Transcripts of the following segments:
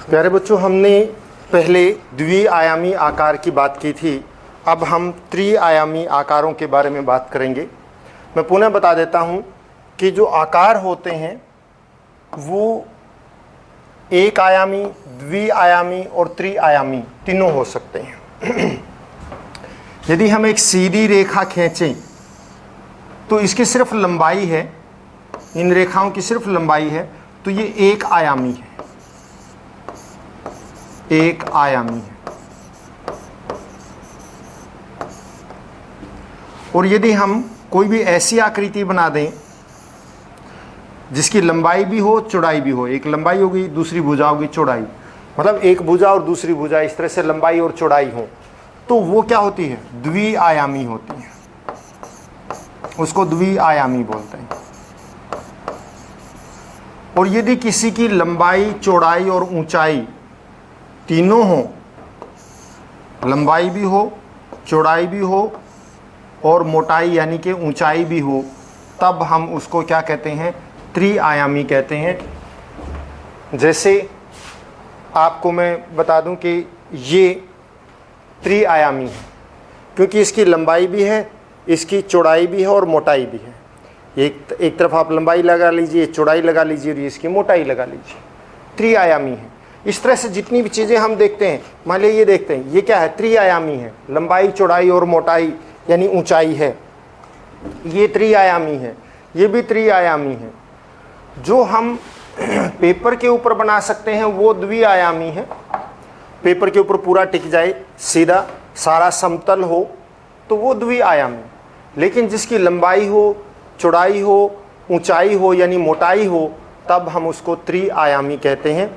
प्यारे बच्चों, हमने पहले द्विआयामी आकार की बात की थी। अब हम त्रिआयामी आकारों के बारे में बात करेंगे। मैं पुनः बता देता हूं कि जो आकार होते हैं वो एक आयामी, द्विआयामी और त्रिआयामी तीनों हो सकते हैं। यदि हम एक सीधी रेखा खींचें तो इसकी सिर्फ लंबाई है, इन रेखाओं की सिर्फ लंबाई है, तो ये एक आयामी है, एक आयामी है। और यदि हम कोई भी ऐसी आकृति बना दें जिसकी लंबाई भी हो, चौड़ाई भी हो, एक लंबाई होगी, दूसरी भुजा होगी, चौड़ाई, मतलब एक भुजा और दूसरी भुजा इस तरह से लंबाई और चौड़ाई हो, तो वो क्या होती है? द्विआयामी होती है। उसको द्विआयामी बोलते हैं। और यदि किसी की लंबाई, चौड़ाई और ऊंचाई तीनों हो, लंबाई भी हो, चौड़ाई भी हो और मोटाई यानी कि ऊंचाई भी हो, तब हम उसको क्या कहते हैं? त्रिआयामी कहते हैं। जैसे आपको मैं बता दूं कि ये त्रिआयामी है क्योंकि इसकी लंबाई भी है, इसकी चौड़ाई भी है और मोटाई भी है। एक तरफ आप लंबाई लगा लीजिए, चौड़ाई लगा लीजिए और इसकी मोटाई लगा लीजिए, त्रिआयामी है। इस तरह से जितनी भी चीज़ें हम देखते हैं, मान लीजिए ये देखते हैं, ये क्या है? त्रिआयामी है, लंबाई, चौड़ाई और मोटाई यानी ऊंचाई है, ये त्रिआयामी है, ये भी त्रिआयामी है। जो हम पेपर के ऊपर बना सकते हैं वो द्विआयामी है। पेपर के ऊपर पूरा टिक जाए, सीधा सारा समतल हो, तो वो द्विआयामी। लेकिन जिसकी लंबाई हो, चौड़ाई हो, ऊंचाई हो यानी मोटाई हो, तब हम उसको त्रिआयामी कहते हैं।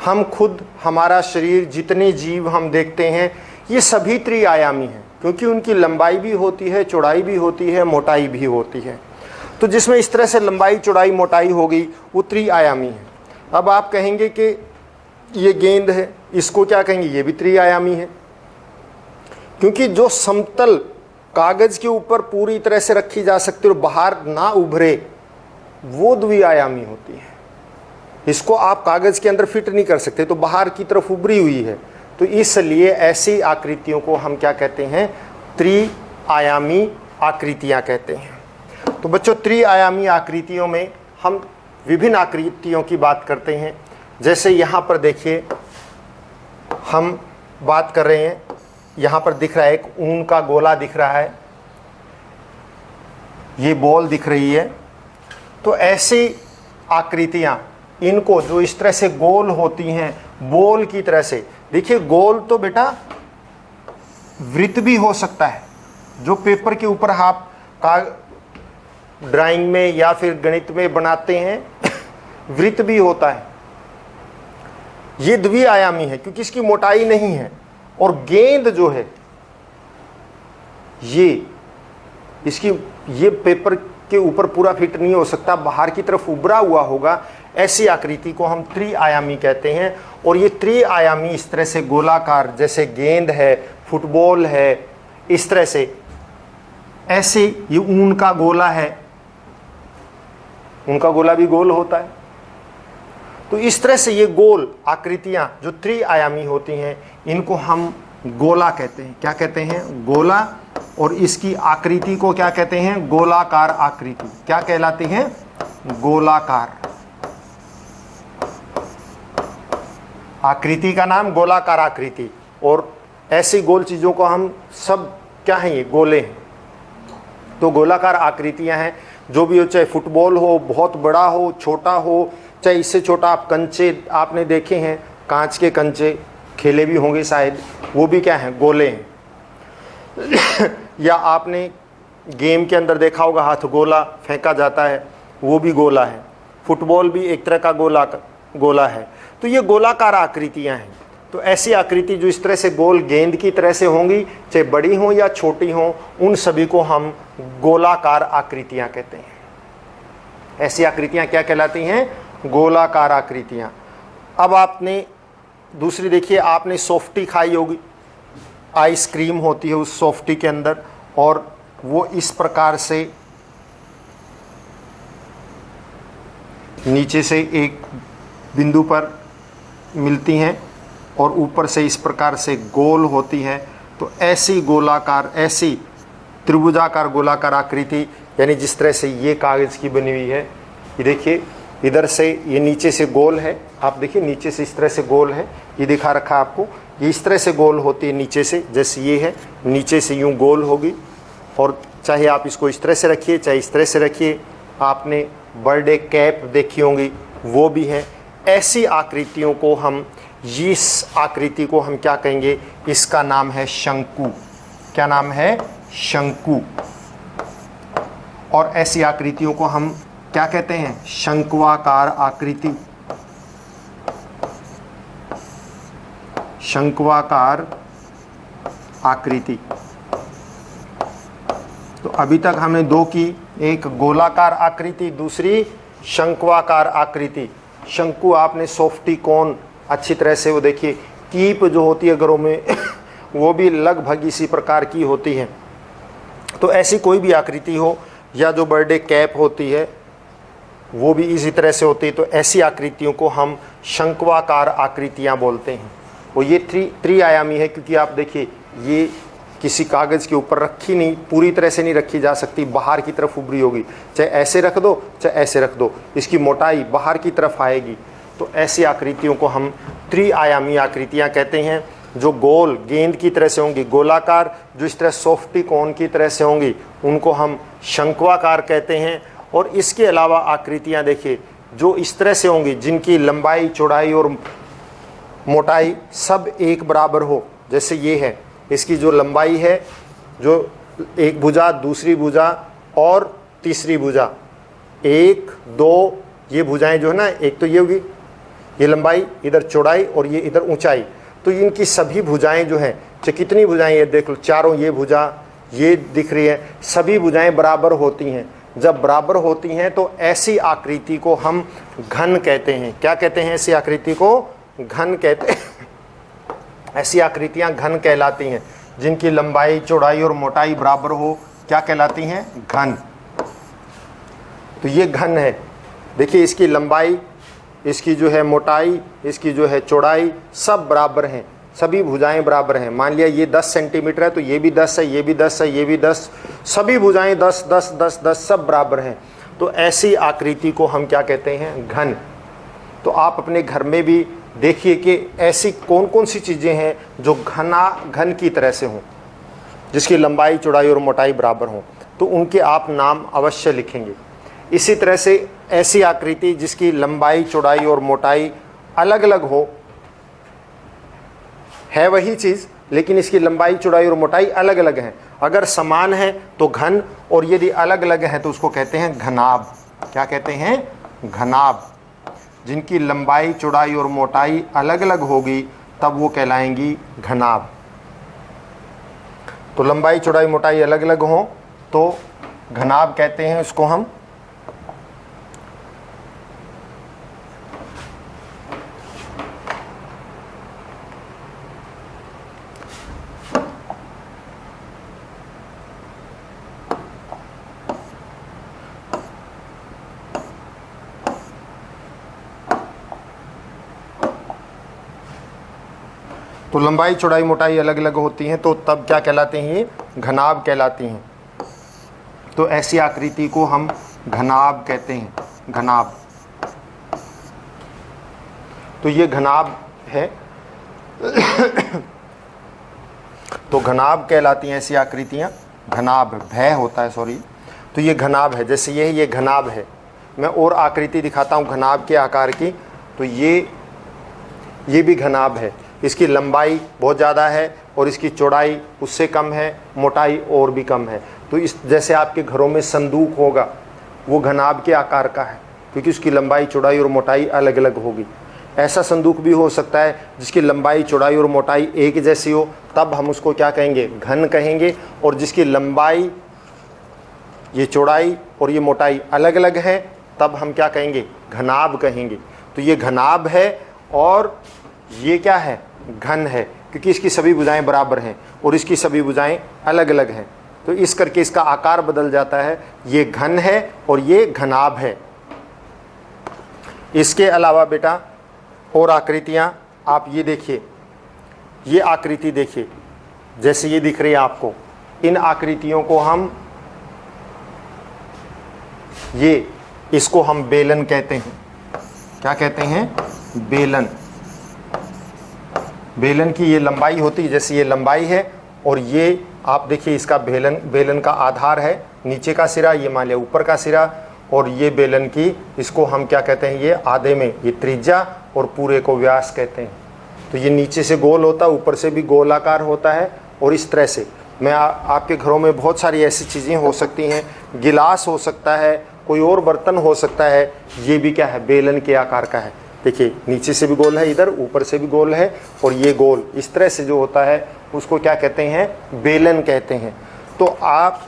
हम खुद, हमारा शरीर, जितने जीव हम देखते हैं ये सभी त्रिआयामी हैं क्योंकि उनकी लंबाई भी होती है, चौड़ाई भी होती है, मोटाई भी होती है। तो जिसमें इस तरह से लंबाई, चौड़ाई, मोटाई हो गई वो त्रिआयामी है। अब आप कहेंगे कि ये गेंद है, इसको क्या कहेंगे? ये भी त्रिआयामी है क्योंकि जो समतल कागज के ऊपर पूरी तरह से रखी जा सकती है और बाहर ना उभरे, वो द्विआयामी होती है। इसको आप कागज के अंदर फिट नहीं कर सकते, तो बाहर की तरफ उभरी हुई है, तो इसलिए ऐसी आकृतियों को हम क्या कहते हैं? त्रिआयामी आकृतियां कहते हैं। तो बच्चों, त्रिआयामी आकृतियों में हम विभिन्न आकृतियों की बात करते हैं। जैसे यहाँ पर देखिए, हम बात कर रहे हैं, यहाँ पर दिख रहा है एक ऊन का गोला दिख रहा है, ये बॉल दिख रही है। तो ऐसी आकृतियाँ, इनको जो इस तरह से गोल होती हैं, बॉल की तरह से, देखिए गोल तो बेटा वृत्त भी हो सकता है, जो पेपर के ऊपर आप का ड्राइंग में या फिर गणित में बनाते हैं वृत्त भी होता है। ये द्विआयामी है क्योंकि इसकी मोटाई नहीं है। और गेंद जो है ये पेपर के ऊपर पूरा फिट नहीं हो सकता, बाहर की तरफ उभरा हुआ होगा। ऐसी आकृति को हम त्रिआयामी कहते हैं। और ये त्रिआयामी इस तरह से गोलाकार, जैसे गेंद है, फुटबॉल है, इस तरह से, ऐसे ये ऊन का गोला है, उनका गोला भी गोल होता है। तो इस तरह से ये गोल आकृतियां जो त्रिआयामी होती हैं, इनको हम गोला कहते हैं। क्या कहते हैं? गोला। और इसकी आकृति को क्या कहते हैं? गोलाकार आकृति। क्या कहलाती है? गोलाकार। आकृति का नाम गोलाकार आकृति। और ऐसी गोल चीजों को हम सब क्या हैं? ये गोले हैं। तो गोलाकार आकृतियां हैं, जो भी हो, चाहे फुटबॉल हो, बहुत बड़ा हो, छोटा हो, चाहे इससे छोटा। आप कंचे आपने देखे हैं, कांच के कंचे खेले भी होंगे शायद, वो भी क्या हैं? गोले हैं। या आपने गेम के अंदर देखा होगा, हाथ गोला फेंका जाता है, वो भी गोला है। फुटबॉल भी एक तरह का गोला है। तो ये गोलाकार आकृतियां हैं। तो ऐसी आकृति जो इस तरह से गोल गेंद की तरह से होंगी, चाहे बड़ी हों या छोटी हों, उन सभी को हम गोलाकार आकृतियां कहते हैं। ऐसी आकृतियां क्या कहलाती हैं? गोलाकार आकृतियां। अब आपने दूसरी देखिए, आपने सॉफ्टी खाई होगी, आइसक्रीम होती है उस सॉफ्टी के अंदर, और वो इस प्रकार से नीचे से एक बिंदु पर मिलती हैं और ऊपर से इस प्रकार से गोल होती हैं। तो ऐसी गोलाकार, ऐसी त्रिभुजाकार गोलाकार आकृति, यानी जिस तरह से ये कागज़ की बनी हुई है, ये देखिए इधर से ये नीचे से गोल है, आप देखिए नीचे से इस तरह से गोल है, ये दिखा रखा है आपको, ये इस तरह से गोल होती है नीचे से, जैसे ये है नीचे से यूँ गोल होगी। और चाहे आप इसको इस तरह से रखिए, चाहे इस तरह से रखिए। आपने बर्थडे कैप देखी होंगी, वो भी है। ऐसी आकृतियों को हम, इस आकृति को हम क्या कहेंगे, इसका नाम है शंकु। क्या नाम है? शंकु। और ऐसी आकृतियों को हम क्या कहते हैं? शंक्वाकार आकृति। शंक्वाकार आकृति। तो अभी तक हमने दो की, एक गोलाकार आकृति, दूसरी शंक्वाकार आकृति। शंकु आपने सॉफ्टी कोन अच्छी तरह से, वो देखिए कीप जो होती है घरों में वो भी लगभग इसी प्रकार की होती है। तो ऐसी कोई भी आकृति हो, या जो बर्थडे कैप होती है वो भी इसी तरह से होती है। तो ऐसी आकृतियों को हम शंक्वाकार आकृतियाँ बोलते हैं। और ये त्रिआयामी है, क्योंकि आप देखिए ये किसी कागज़ के ऊपर रखी नहीं, पूरी तरह से नहीं रखी जा सकती, बाहर की तरफ उभरी होगी। चाहे ऐसे रख दो, चाहे ऐसे रख दो, इसकी मोटाई बाहर की तरफ आएगी। तो ऐसी आकृतियों को हम त्रिआयामी आकृतियाँ कहते हैं, जो गोल गेंद की तरह से होंगी, गोलाकार जो इस तरह सॉफ्टी कोन की तरह से होंगी, उनको हम शंक्वाकार कहते हैं। और इसके अलावा आकृतियाँ देखिए जो इस तरह से होंगी, जिनकी लंबाई, चौड़ाई और मोटाई सब एक बराबर हो, जैसे ये है, इसकी जो लंबाई है, जो एक भुजा, दूसरी भुजा और तीसरी भुजा, 1 2 ये भुजाएं जो है ना, एक तो ये होगी ये लंबाई, इधर चौड़ाई और ये इधर ऊंचाई। तो इनकी सभी भुजाएं जो हैं, चाहे कितनी भुजाएं, ये देख लो चारों, ये भुजा ये दिख रही है, सभी भुजाएं बराबर होती हैं। जब बराबर होती हैं तो ऐसी आकृति को हम घन कहते हैं। क्या कहते हैं? ऐसी आकृति को घन कहते हैं। ऐसी आकृतियां घन कहलाती हैं, जिनकी लंबाई, चौड़ाई और मोटाई बराबर हो, क्या कहलाती हैं? घन। तो ये घन है। देखिए इसकी लंबाई, इसकी जो है मोटाई, इसकी जो है चौड़ाई, सब बराबर हैं, सभी भुजाएं बराबर हैं। मान लिया ये 10 सेंटीमीटर है, तो ये भी 10 है, ये भी 10 है, ये भी 10, सभी भुजाएं 10 10 10 10 सब बराबर हैं। तो ऐसी आकृति को हम क्या कहते हैं? घन। तो आप अपने घर में भी देखिए कि ऐसी कौन कौन सी चीज़ें हैं जो घन की तरह से हों, जिसकी लंबाई, चौड़ाई और मोटाई बराबर हों, तो उनके आप नाम अवश्य लिखेंगे। इसी तरह से ऐसी आकृति जिसकी लंबाई, चौड़ाई और मोटाई अलग अलग हो, है वही चीज़ लेकिन इसकी लंबाई, चौड़ाई और मोटाई अलग अलग हैं। अगर समान है तो घन, और यदि अलग अलग है तो उसको कहते हैं घनाभ। क्या कहते हैं? घनाभ। जिनकी लंबाई, चौड़ाई और मोटाई अलग अलग होगी तब वो कहलाएंगी घनाभ। तो लंबाई, चौड़ाई, मोटाई अलग अलग हो तो घनाभ कहते हैं इसको हम। तो लंबाई, चौड़ाई, मोटाई अलग अलग होती हैं तो तब क्या कहलाते हैं? ये घनाभ कहलाती हैं। तो ऐसी आकृति को हम घनाभ कहते हैं। घनाभ। तो ये घनाभ है। तो घनाभ कहलाती हैं ऐसी आकृतियाँ। घनाभ, भय होता है, सॉरी। तो ये घनाभ है, जैसे ये घनाभ है। मैं और आकृति दिखाता हूँ घनाभ के आकार की। तो ये भी घनाभ है। इसकी लंबाई बहुत ज़्यादा है और इसकी चौड़ाई उससे कम है, मोटाई और भी कम है। तो इस जैसे आपके घरों में संदूक होगा, वो घनाभ के आकार का है, क्योंकि उसकी लंबाई, चौड़ाई और मोटाई अलग अलग होगी। ऐसा संदूक भी हो सकता है जिसकी लंबाई, चौड़ाई और मोटाई एक जैसी हो, तब हम उसको क्या कहेंगे? घन कहेंगे। और जिसकी लंबाई, ये चौड़ाई और ये मोटाई अलग अलग है, तब हम क्या कहेंगे? घनाभ कहेंगे। तो ये घनाभ है और ये क्या है? घन है, क्योंकि इसकी सभी भुजाएं बराबर हैं और इसकी सभी भुजाएं अलग अलग हैं। तो इस करके इसका आकार बदल जाता है। ये घन है और ये घनाभ है। इसके अलावा बेटा और आकृतियाँ आप ये देखिए, ये आकृति देखिए, जैसे ये दिख रही है आपको, इन आकृतियों को हम इसको हम बेलन कहते हैं। क्या कहते हैं? बेलन। बेलन की ये लंबाई होती है, जैसे ये लंबाई है, और ये आप देखिए इसका बेलन का आधार है नीचे का सिरा, ये मान लिया ऊपर का सिरा, और ये बेलन की, इसको हम क्या कहते हैं? ये आधे में ये त्रिज्या और पूरे को व्यास कहते हैं। तो ये नीचे से गोल होता है, ऊपर से भी गोलाकार होता है, और इस तरह से आपके घरों में बहुत सारी ऐसी चीज़ें हो सकती हैं, गिलास हो सकता है, कोई और बर्तन हो सकता है, ये भी क्या है? बेलन के आकार का है। देखिए नीचे से भी गोल है, इधर ऊपर से भी गोल है, और ये गोल इस तरह से जो होता है उसको क्या कहते हैं? बेलन कहते हैं। तो आप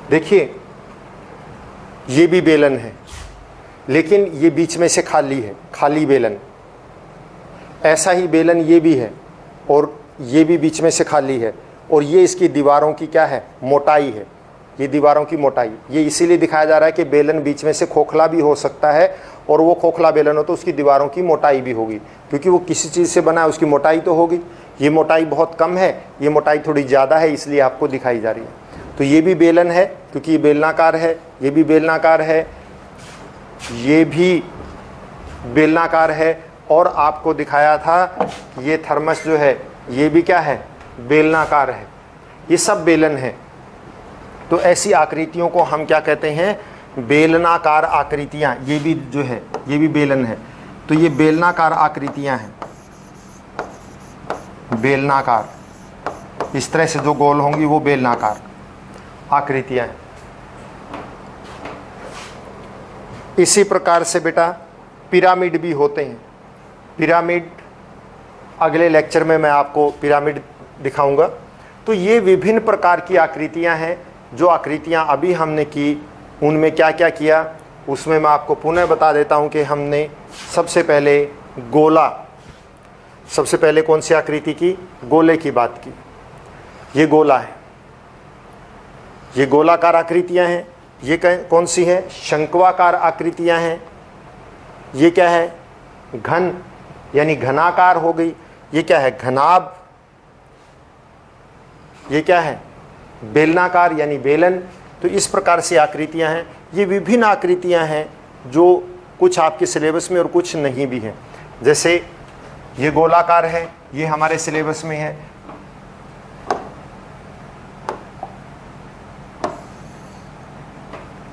देखिए ये भी बेलन है, लेकिन ये बीच में से खाली है, खाली बेलन। ऐसा ही बेलन ये भी है, और ये भी बीच में से खाली है, और ये इसकी दीवारों की क्या है? मोटाई है। ये दीवारों की मोटाई, ये इसीलिए दिखाया जा रहा है कि बेलन बीच में से खोखला भी हो सकता है, और वो खोखला बेलन हो तो उसकी दीवारों की मोटाई भी होगी, क्योंकि वो किसी चीज़ से बना है, उसकी मोटाई तो होगी। ये मोटाई बहुत कम है, ये मोटाई थोड़ी ज़्यादा है, इसलिए आपको दिखाई जा रही है। तो ये भी बेलन है, क्योंकि ये बेलनाकार है, ये भी बेलनाकार है, ये भी बेलनाकार है, और आपको दिखाया था ये थर्मस जो है ये भी क्या है? बेलनाकार है। ये सब बेलन है। तो ऐसी आकृतियों को हम क्या कहते हैं? बेलनाकार आकृतियाँ। ये भी जो है ये भी बेलन है। तो ये बेलनाकार आकृतियाँ हैं, बेलनाकार, इस तरह से जो गोल होंगी वो बेलनाकार आकृतियाँ हैं। इसी प्रकार से बेटा पिरामिड भी होते हैं। पिरामिड अगले लेक्चर में मैं आपको पिरामिड दिखाऊंगा। तो ये विभिन्न प्रकार की आकृतियां हैं। जो आकृतियां अभी हमने की उनमें क्या क्या किया, उसमें मैं आपको पुनः बता देता हूं कि हमने सबसे पहले गोला, सबसे पहले कौन सी आकृति की? गोले की बात की। ये गोला है, ये गोलाकार आकृतियां हैं। ये कौन सी हैं? शंक्वाकार आकृतियां हैं। ये क्या है? घन यानी घनाकार हो गई। ये क्या है? घनाभ। ये क्या है? बेलनाकार यानी बेलन। तो इस प्रकार से आकृतियां हैं। ये विभिन्न आकृतियां हैं जो कुछ आपके सिलेबस में और कुछ नहीं भी हैं। जैसे ये गोलाकार है, ये हमारे सिलेबस में है।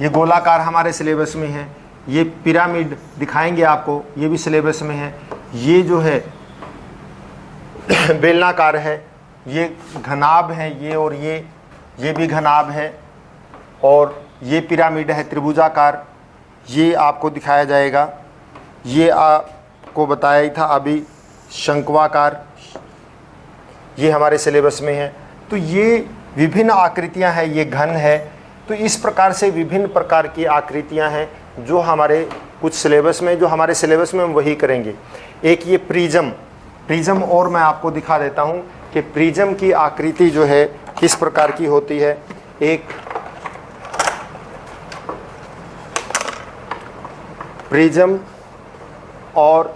ये गोलाकार हमारे सिलेबस में है। ये पिरामिड दिखाएंगे आपको, ये भी सिलेबस में है। ये जो है बेलनाकार है, ये घनाभ है, ये और ये भी घनाभ है। और ये पिरामिड है त्रिभुजाकार, ये आपको दिखाया जाएगा। ये आपको बताया ही था अभी शंक्वाकार, ये हमारे सिलेबस में है। तो ये विभिन्न आकृतियां हैं। ये घन है। तो इस प्रकार से विभिन्न प्रकार की आकृतियां हैं जो हमारे कुछ सिलेबस में, जो हमारे सिलेबस में हम वही करेंगे। एक ये प्रिज्म, प्रिज्म और मैं आपको दिखा देता हूं कि प्रिज्म की आकृति जो है किस प्रकार की होती है। एक प्रिज्म, और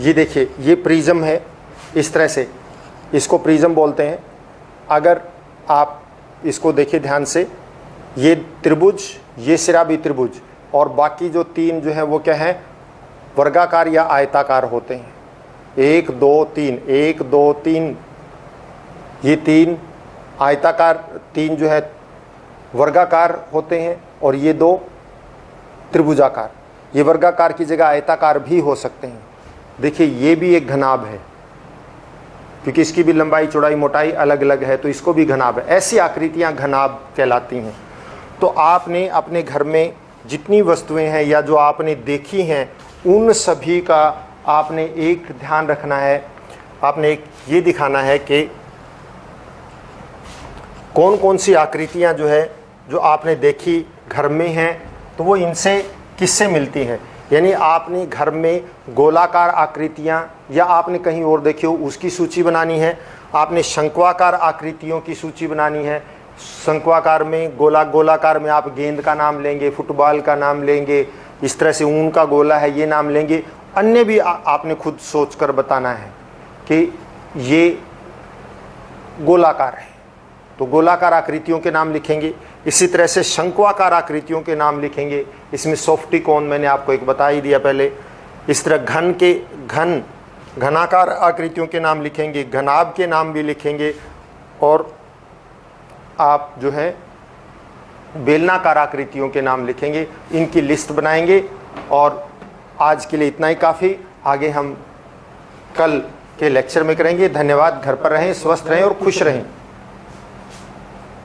ये देखिए ये प्रिज्म है। इस तरह से इसको प्रिज्म बोलते हैं। अगर आप इसको देखिए ध्यान से, ये त्रिभुज, ये सिरा भी त्रिभुज, और बाकी जो तीन जो है वो क्या है? वर्गाकार या आयताकार होते हैं। 1 2 3, 1 2 3, ये तीन आयताकार, तीन जो है वर्गाकार होते हैं, और ये 2 त्रिभुजाकार। ये वर्गाकार की जगह आयताकार भी हो सकते हैं। देखिए ये भी एक घनाभ है, क्योंकि इसकी भी लंबाई चौड़ाई मोटाई अलग अलग है, तो इसको भी घनाभ है। ऐसी आकृतियां घनाभ कहलाती हैं। तो आपने अपने घर में जितनी वस्तुएं हैं या जो आपने देखी हैं, उन सभी का आपने एक ध्यान रखना है। आपने एक ये दिखाना है कि कौन कौन सी आकृतियां जो है जो आपने देखी घर में हैं, तो वो इनसे किससे मिलती हैं। यानी आपने घर में गोलाकार आकृतियां या आपने कहीं और देखी हो उसकी सूची बनानी है। आपने शंक्वाकार आकृतियों की सूची बनानी है, शंक्वाकार में, गोलाकार में आप गेंद का नाम लेंगे, फुटबॉल का नाम लेंगे, इस तरह से ऊन का गोला है ये नाम लेंगे। अन्य भी आपने खुद सोचकर बताना है कि ये गोलाकार है, तो गोलाकार आकृतियों के नाम लिखेंगे। इसी तरह से शंक्वाकार आकृतियों के नाम लिखेंगे। इसमें सॉफ्टी कोन मैंने आपको एक बता ही दिया पहले। इस तरह घनाकार आकृतियों के नाम लिखेंगे, घनाभ के नाम भी लिखेंगे, और आप जो है बेलनाकार आकृतियों के नाम लिखेंगे। इनकी लिस्ट बनाएंगे। और आज के लिए इतना ही काफ़ी, आगे हम कल के लेक्चर में करेंगे। धन्यवाद। घर पर रहें, स्वस्थ रहें और खुश रहें।